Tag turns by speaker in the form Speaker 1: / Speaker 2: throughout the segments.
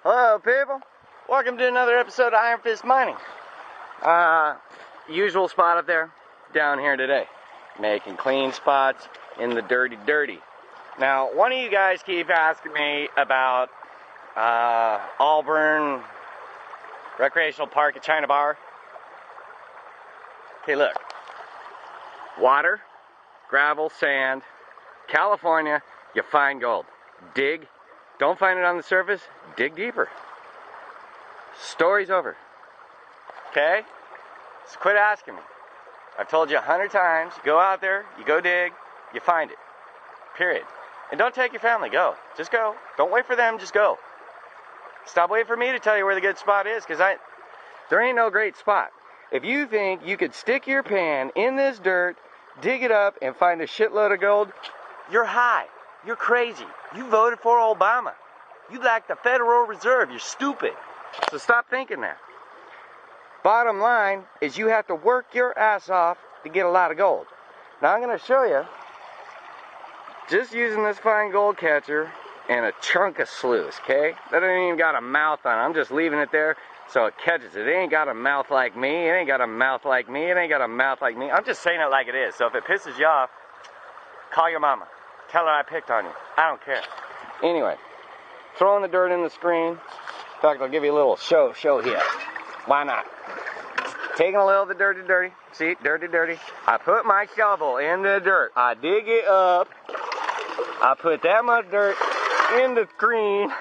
Speaker 1: Hello, people. Welcome to another episode of Iron Fist Mining. Usual spot up there, down here today. Making clean spots in the dirty. Now, one of you guys keep asking me about Auburn Recreational Park at China Bar. Okay, look. Water, gravel, sand. California, you find gold. Dig. Don't find it on the surface. Dig deeper. Story's over. Okay? So quit asking me. I've told you 100 times. You go out there, you go dig, you find it. Period. And don't take your family. Go. Just go. Don't wait for them. Just go. Stop waiting for me to tell you where the good spot is, because there ain't no great spot. If you think you could stick your pan in this dirt, dig it up, and find a shitload of gold, you're high. You're crazy. You voted for Obama. You like the Federal Reserve. You're stupid. So stop thinking that. Bottom line is you have to work your ass off to get a lot of gold. Now I'm going to show you, just using this fine gold catcher and a chunk of sluice, okay? That ain't even got a mouth on it. I'm just leaving it there so it catches it. It ain't got a mouth like me. It ain't got a mouth like me. It ain't got a mouth like me. I'm just saying it like it is. So if it pisses you off, call your mama. Tell her I picked on you. I don't care. Anyway, throwing the dirt in the screen. In fact, I'll give you a little show here. Why not? Taking a little of the dirty. See, dirty. I put my shovel in the dirt. I dig it up. I put that much dirt in the screen.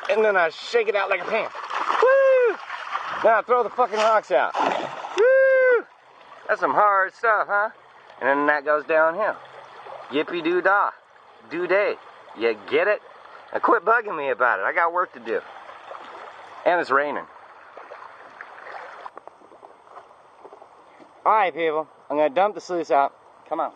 Speaker 1: And then I shake it out like a pan. Woo! Now I throw the fucking rocks out. Woo! That's some hard stuff, huh? And then that goes downhill. Yippee-doo-dah. Do-day. You get it? Now quit bugging me about it. I got work to do. And it's raining. Alright, people. I'm going to dump the sluice out. Come on.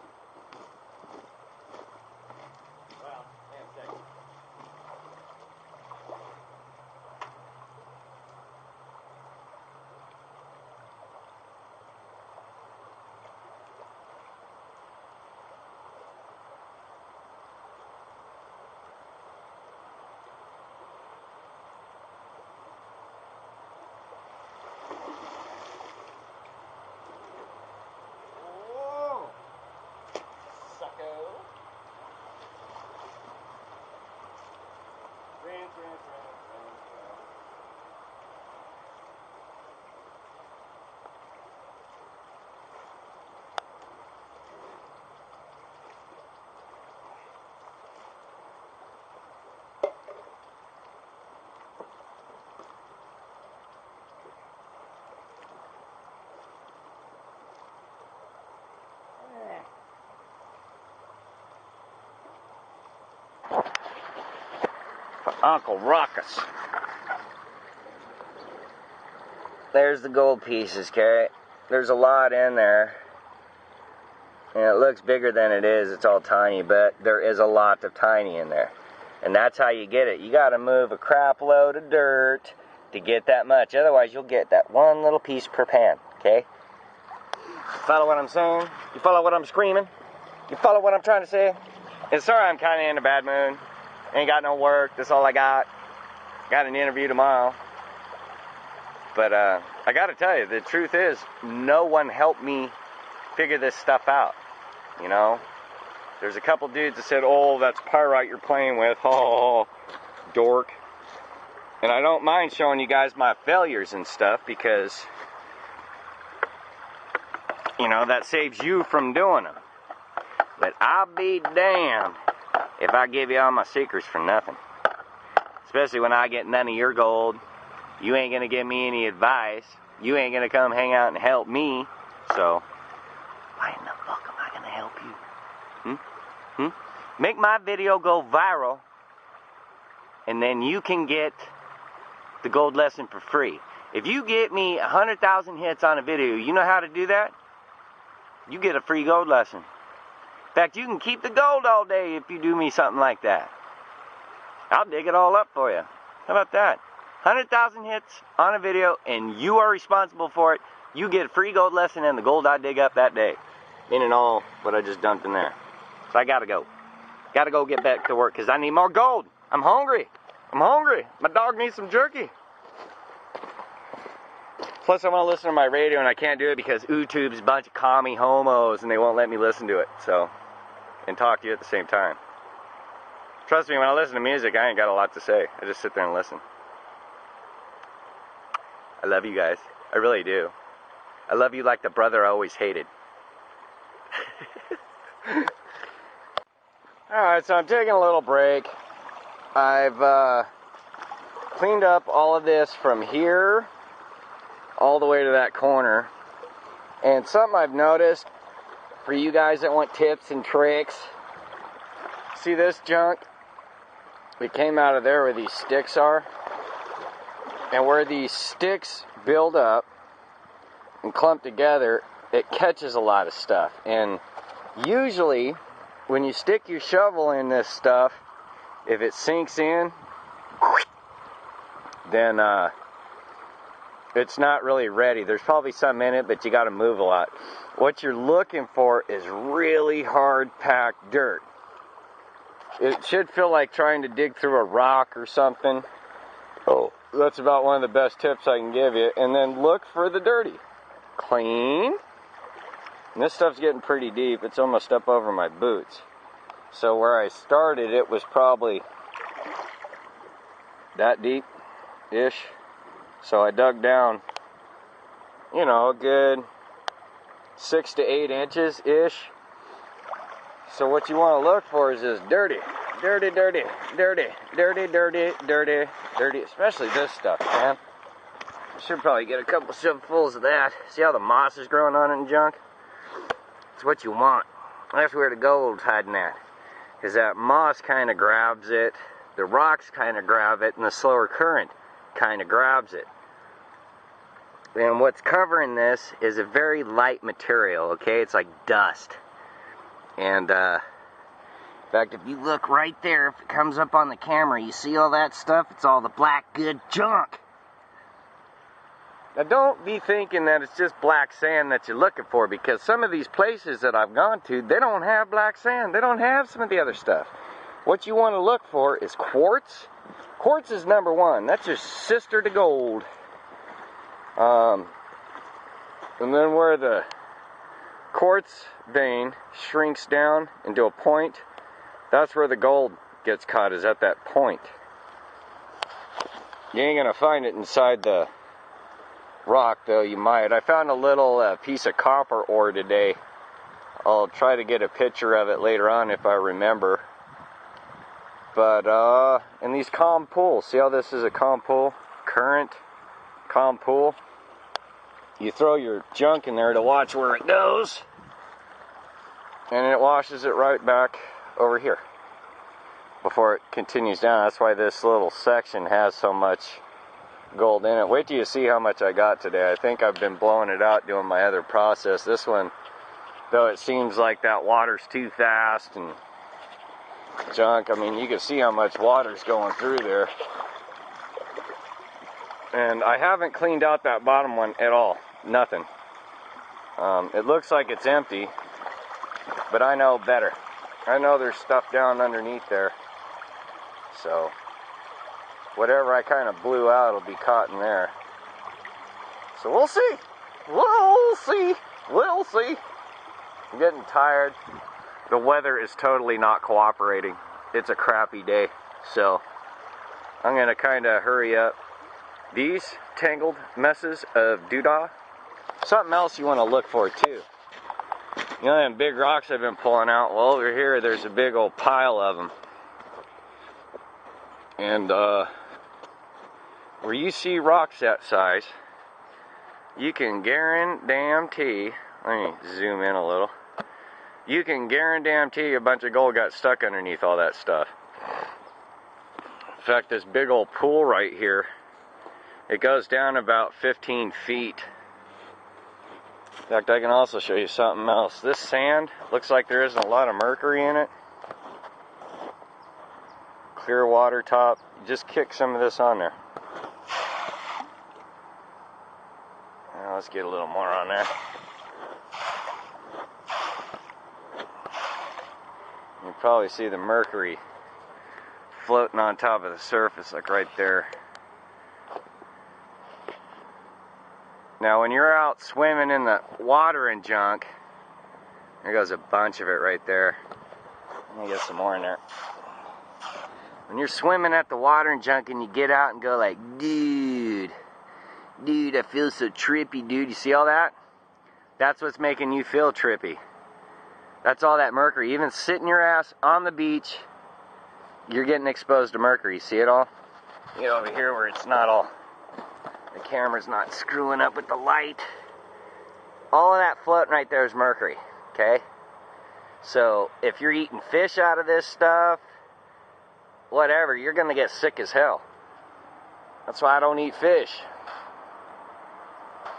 Speaker 1: Uncle Ruckus. There's the gold pieces, Carrie. There's a lot in there. And it looks bigger than it is. It's all tiny, but there is a lot of tiny in there. And that's how you get it. You gotta move a crap load of dirt to get that much. Otherwise, you'll get that one little piece per pan, okay? Follow what I'm saying? You follow what I'm screaming? You follow what I'm trying to say? And sorry I'm kind of in a bad mood. Ain't got no work. That's all I got. Got an interview tomorrow. But I got to tell you, the truth is, no one helped me figure this stuff out. You know? There's a couple dudes that said, oh, that's pyrite you're playing with. Oh, dork. And I don't mind showing you guys my failures and stuff because, you know, that saves you from doing them. But I'll be damned if I give you all my secrets for nothing. Especially when I get none of your gold. You ain't going to give me any advice. You ain't going to come hang out and help me. So, why in the fuck am I going to help you? Make my video go viral. And then you can get the gold lesson for free. If you get me 100,000 hits on a video, you know how to do that? You get a free gold lesson. In fact, you can keep the gold all day if you do me something like that. I'll dig it all up for you. How about that? 100,000 hits on a video, and you are responsible for it. You get a free gold lesson and the gold I dig up that day. Meaning all what I just dumped in there. So I gotta go. Gotta go get back to work because I need more gold. I'm hungry. I'm hungry. My dog needs some jerky. Plus, I want to listen to my radio, and I can't do it because YouTube's a bunch of commie homos, and they won't let me listen to it. So, and talk to you at the same time. Trust me, when I listen to music, I ain't got a lot to say. I just sit there and listen. I love you guys. I really do. I love you like the brother I always hated. Alright, so I'm taking a little break. I've cleaned up all of this from here all the way to that corner. And something I've noticed for you guys that want tips and tricks, see this junk? It came out of there where these sticks are. And where these sticks build up and clump together, it catches a lot of stuff. And usually, when you stick your shovel in this stuff, if it sinks in, then it's not really ready. There's probably some in it, but you got to move a lot. What you're looking for is really hard-packed dirt. It should feel like trying to dig through a rock or something. Oh, that's about one of the best tips I can give you. And then look for the dirty. Clean. And this stuff's getting pretty deep. It's almost up over my boots. So where I started, it was probably that deep-ish. So I dug down, you know, a good 6 to 8 inches-ish. So what you want to look for is this dirty. Dirty, dirty, dirty, dirty, dirty, dirty, dirty. Especially this stuff, man. I should probably get a couple shovelfuls of that. See how the moss is growing on it and junk? It's what you want. That's where the gold's hiding at. Because that moss kind of grabs it, the rocks kind of grab it, and the slower current kind of grabs it. And what's covering this is a very light material, okay? It's like dust. And, in fact, if you look right there, if it comes up on the camera, you see all that stuff? It's all the black good junk. Now, don't be thinking that it's just black sand that you're looking for, because some of these places that I've gone to, they don't have black sand. They don't have some of the other stuff. What you want to look for is quartz. Quartz is number one. That's your sister to gold. And then where the quartz vein shrinks down into a point, that's where the gold gets caught, is at that point. You ain't gonna find it inside the rock, though. You might. I found a little piece of copper ore today. I'll try to get a picture of it later on if I remember. But in these calm pools, see how this is a calm pool? Current calm pool. You throw your junk in there to watch where it goes, and it washes it right back over here before it continues down. That's why this little section has so much gold in it. Wait till you see how much I got today. I think I've been blowing it out doing my other process. This one, though, it seems like that water's too fast and junk. I mean, you can see how much water's going through there. And I haven't cleaned out that bottom one at all. Nothing. It looks like it's empty, but I know better. I know there's stuff down underneath there. So whatever I kind of blew out will be caught in there. So we'll see. We'll see. We'll see. I'm getting tired. The weather is totally not cooperating. It's a crappy day. So I'm going to kind of hurry up. These tangled messes of doodah. Something else you want to look for too. You know them big rocks I've been pulling out? Well, over here there's a big old pile of them. And where you see rocks that size, you can guarantee, let me zoom in a little. You can guarantee a bunch of gold got stuck underneath all that stuff. In fact, this big old pool right here, it goes down about 15 feet. In fact, I can also show you something else. This sand looks like there isn't a lot of mercury in it. Clear water top. Just kick some of this on there. Now let's get a little more on there. You probably see the mercury floating on top of the surface, like right there. Now when you're out swimming in the water and junk, there goes a bunch of it right there. Let me get some more in there. When you're swimming at the water and junk and you get out and go like, dude, I feel so trippy, dude. You see all that? That's what's making you feel trippy. That's all that mercury. Even sitting your ass on the beach, you're getting exposed to mercury. See it all? Get over here where it's not all, the camera's not screwing up with the light. All of that floating right there is mercury, okay? So if you're eating fish out of this stuff, whatever, you're gonna get sick as hell. That's why I don't eat fish.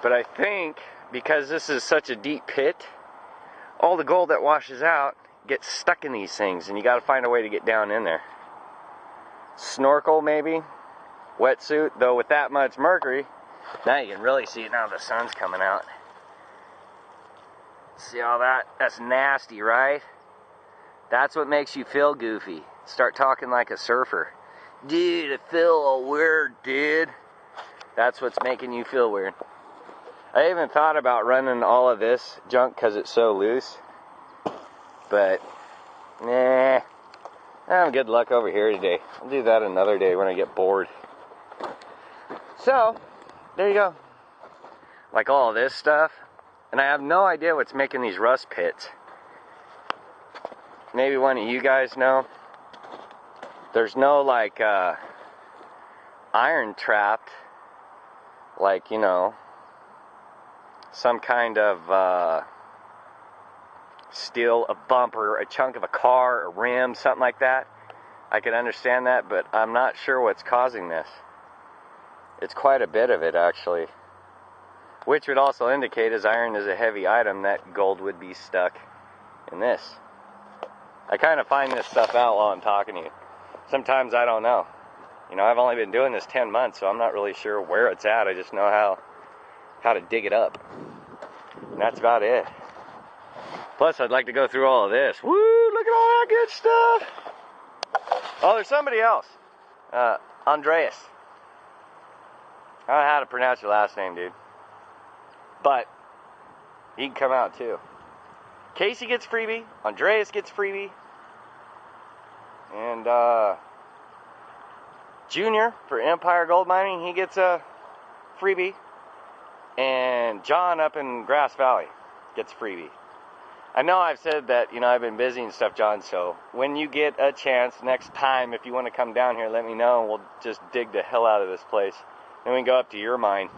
Speaker 1: But I think because this is such a deep pit, all the gold that washes out gets stuck in these things, and you gotta find a way to get down in there. Snorkel maybe, wetsuit, though with that much mercury, now you can really see it now the sun's coming out. See all that? That's nasty, right? That's what makes you feel goofy. Start talking like a surfer. Dude, I feel all weird, dude. That's what's making you feel weird. I even thought about running all of this junk because it's so loose. But, nah. I'm having good luck over here today. I'll do that another day when I get bored. So, there you go. Like all of this stuff. And I have no idea what's making these rust pits. Maybe one of you guys know. There's no like iron trapped, like, you know, some kind of steel, a bumper, a chunk of a car, a rim, something like that. I can understand that, but I'm not sure what's causing this. It's quite a bit of it, actually. Which would also indicate, as iron is a heavy item, that gold would be stuck in this. I kind of find this stuff out while I'm talking to you. Sometimes I don't know. You know, I've only been doing this 10 months, so I'm not really sure where it's at. I just know how to dig it up. And that's about it. Plus, I'd like to go through all of this. Woo, look at all that good stuff. Oh, there's somebody else. Andreas. I don't know how to pronounce your last name, dude. But he can come out too. Casey gets freebie. Andreas gets freebie. And Junior for Empire Gold Mining, he gets a freebie. And John up in Grass Valley gets freebie. I know I've said that, you know, I've been busy and stuff, John, so when you get a chance next time, if you want to come down here, let me know, and we'll just dig the hell out of this place. Then we can go up to your mine.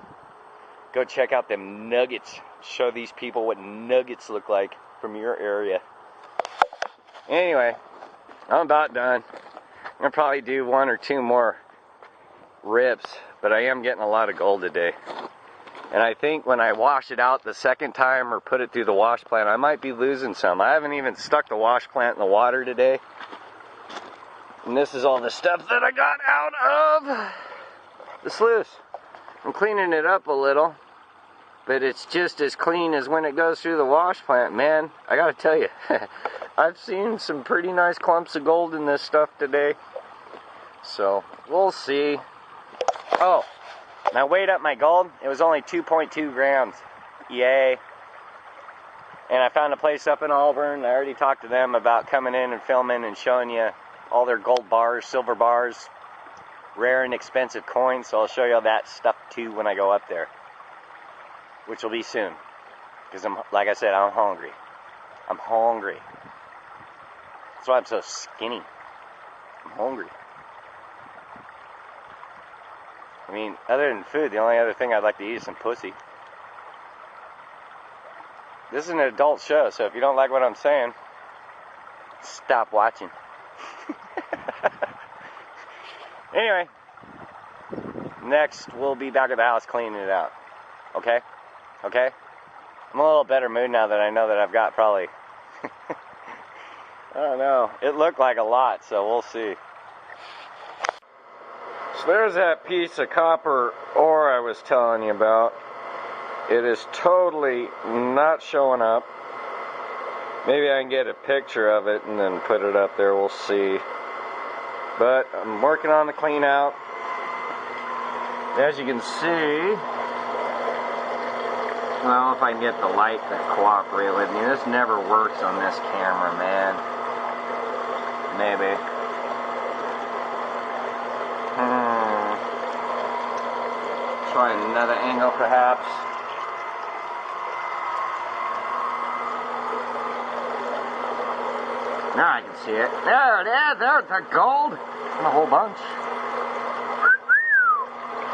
Speaker 1: Go check out them nuggets. Show these people what nuggets look like from your area. Anyway, I'm about done. I'm going to probably do 1 or 2 more rips, but I am getting a lot of gold today. And I think when I wash it out the second time or put it through the wash plant, I might be losing some. I haven't even stuck the wash plant in the water today. And this is all the stuff that I got out of the sluice. I'm cleaning it up a little, but it's just as clean as when it goes through the wash plant. Man, I gotta tell you, I've seen some pretty nice clumps of gold in this stuff today. So, we'll see. Oh, and I weighed up my gold. It was only 2.2 grams. Yay. And I found a place up in Auburn. I already talked to them about coming in and filming and showing you all their gold bars, silver bars, rare and expensive coins. So I'll show you all that stuff too when I go up there, which will be soon. Because like I said, I'm hungry. I'm hungry. That's why I'm so skinny. I'm hungry. I mean, other than food, the only other thing I'd like to eat is some pussy. This is an adult show, so if you don't like what I'm saying, stop watching. Anyway, next we'll be back at the house cleaning it out. Okay? Okay? I'm in a little better mood now that I know that I've got probably, I don't know, it looked like a lot, so we'll see. So there's that piece of copper ore I was telling you about. It is totally not showing up. Maybe I can get a picture of it and then put it up there, we'll see. But I'm working on the clean out. As you can see, well, if I can get the light to cooperate with me. This never works on this camera, man. Maybe. Try another angle, perhaps. Now I can see it. There it is. There's the gold. And a whole bunch.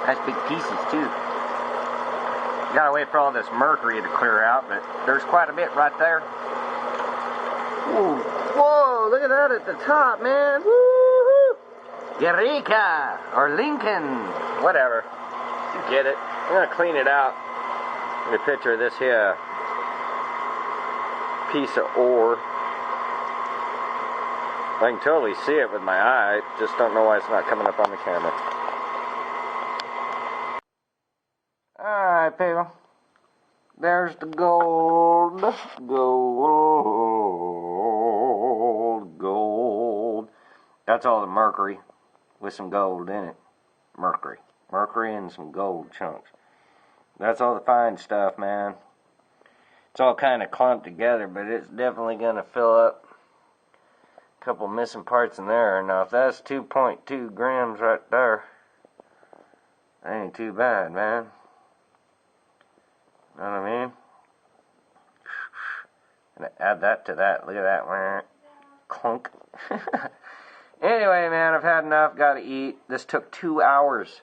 Speaker 1: Nice big pieces, too. You gotta wait for all this mercury to clear out, but there's quite a bit right there. Ooh. Whoa, look at that at the top, man. Woo-hoo. Eureka! Or Lincoln. Whatever. You get it. I'm gonna clean it out. Get a picture of this here piece of ore. I can totally see it with my eye, just don't know why it's not coming up on the camera. Alright, people. There's the gold. Gold. That's all the mercury with some gold in it. Mercury and some gold chunks. That's all the fine stuff, man. It's all kind of clumped together, but it's definitely going to fill up. A couple missing parts in there. Now, if that's 2.2 grams right there, that ain't too bad, man. Know what I mean? Gonna add that to that. Look at that. Clunk. Anyway, man, I've had enough. Gotta eat. This took 2 hours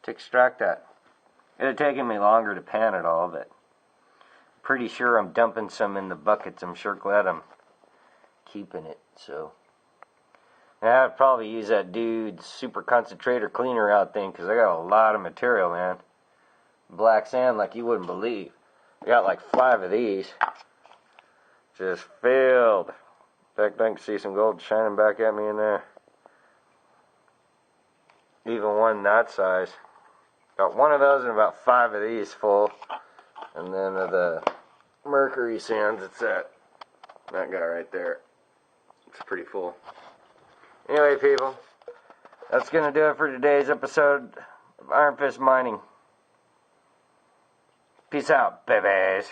Speaker 1: to extract that. It had taken me longer to pan it all, but pretty sure I'm dumping some in the buckets. I'm sure glad I'm keeping it, so. I'd probably use that dude's super concentrator cleaner out thing, because I got a lot of material, man. Black sand like you wouldn't believe. I got like 5 of these. Just filled. In fact, I can see some gold shining back at me in there. Even one that size. Got one of those and about 5 of these full. And then of the mercury sands, it's that guy right there. It's pretty full. Anyway, people, that's going to do it for today's episode of Iron Fist Mining. Peace out, babies.